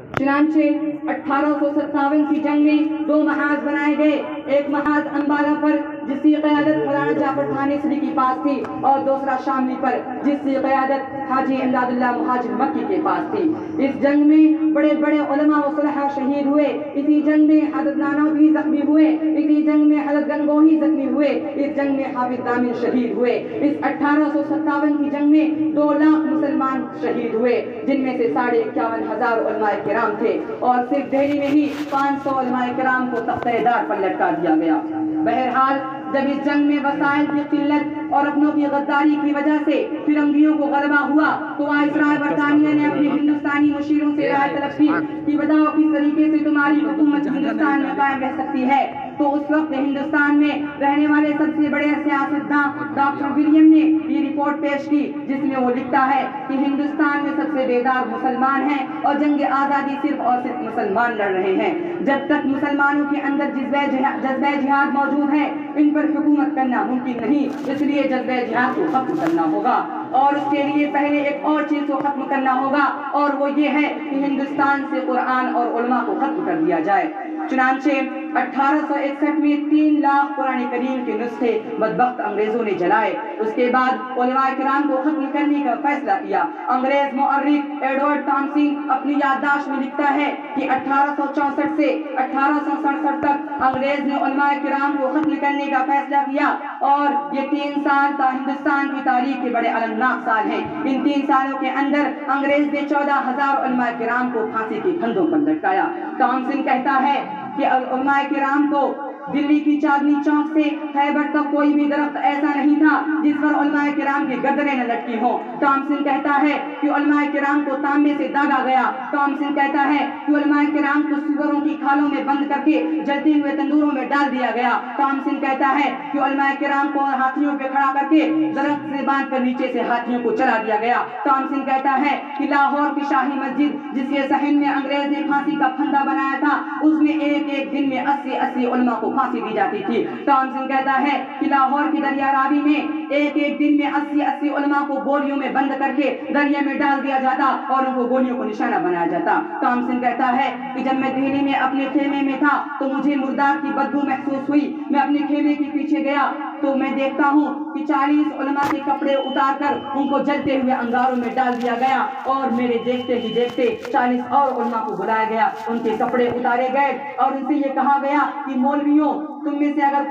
चुनांचे 1857 की जंग में 2 महाज बनाए गए। एक महाज अंबाला पर जिसकी क़यादत मौलाना जाफर थानी सिद्दीकी के पास थी और दूसरा शामली पर जिसकी क़यादत हाजी इमदादुल्लाह मुहाजिर मक्की के पास थी। इस जंग में बड़े बड़े उलमा व सुलहा शहीद हुए। इसी जंग में हज़रत नानोवी जख्मी हुए। इसी जंग में हज़रत गंगोही जख्मी हुए। इस जंग में हाफिज दामिन शहीद हुए। इस 1857 की जंग में 2 लाख मुसलमान शहीद हुए, जिनमें से 51,500 उलमाए किराम थे और सिर्फ दिल्ली में ही 500 उलमाए किराम को तख्ते-ए-दार पर लटका दिया गया। बहरहाल जब इस जंग में वसाइल की किल्लत और अपनों की गद्दारी की वजह से फिरंगियों को गलबा हुआ तो वाइसराय बरतानिया ने अपने हिंदुस्तानी मुशीरों से राय तलब की कि बताओ किस तरीके से तुम्हारी हुकूमत हिंदुस्तान में कायम रह सकती है। तो उस वक्त हिंदुस्तान में रहने वाले सबसे बड़े सियासतदां डॉक्टर विलियम ने ये रिपोर्ट पेश की, जिसमें वो लिखता है कि हिंदुस्तान में सबसे बेदार मुसलमान हैं और जंग आज़ादी सिर्फ और सिर्फ मुसलमान लड़ रहे हैं। जब तक मुसलमानों के अंदर जज्बे जिहाद मौजूद है, इन पर हुकूमत करना मुमकिन नहीं। इसलिए जज्बे जिहाद को खत्म करना होगा और उसके लिए पहले एक और चीज को खत्म करना होगा, और वो ये है कि हिंदुस्तान से कुरान और उलमा को खत्म कर दिया जाए। चुनांचे 1861 में 3 लाख कुरान करीम के नुस्खे बदबख्त अंग्रेजों ने जलाए। उसके बाद उलमाए किराम को खत्म करने का फैसला किया। अंग्रेज मुअर्रिख एडवर्ड थॉमसन अपनी याददाश्त में लिखता है कि 1864 से 1867 तक अंग्रेज ने उलमाए किराम को खत्म करने का फैसला किया और ये 3 साल हिंदुस्तान की तारीख के बड़े अलमनाक साल हैं। इन 3 सालों के अंदर अंग्रेज ने 14,000 उलमाए किराम को फांसी के फंदों पर लटकाया। थॉमसन कहता है कि उलमाए किराम को दिल्ली की चांदनी चौक से खैबर तक कोई भी दरख्त ऐसा नहीं था जिस पर उलमाए किराम की गर्दनें न लटकी हों। थॉमसन कहता है कि उलमाए किराम को तांबे से दागा गया। थॉमसन कहता है कि उलमाए किराम को सूअरों की खालों में बंद करके जलते हुए तंदूरों में डाल दिया गया। थॉमसन कहता है कि उलमाए किराम को हाथियों पे खड़ा करके दरख्त से बांध कर नीचे से हाथियों को चला दिया गया। थॉमसन कहता है कि लाहौर की शाही मस्जिद जिसके सहन में अंग्रेज ने फांसी का फंदा बनाया था, उसमें एक एक दिन में 80 उलमा को फांसी दी जाती थी। थॉमसन कहता है कि लाहौर की दरिया रावी में एक एक दिन में 80 उलमा को गोलियों में बंद करके दरिया में डाल दिया जाता और उनको गोलियों को निशाना बनाया जाता। थॉमसन कहता है कि जब मैं दिल्ली में अपने खेमे में था तो मुझे मुर्दार की बदबू महसूस हुई। मैं अपने खेमे के पीछे गया तो मैं देखता हूँ कि 40 उलमा के कपड़े उतारकर उनको जलते हुए अंगारों में डाल दिया गया और मेरे देखते ही देखते 40 और उलमा को बुलाया गया, उनके कपड़े उतारे गए और उनसे ये कहा गया कि मौलवियों, तुम में से अगर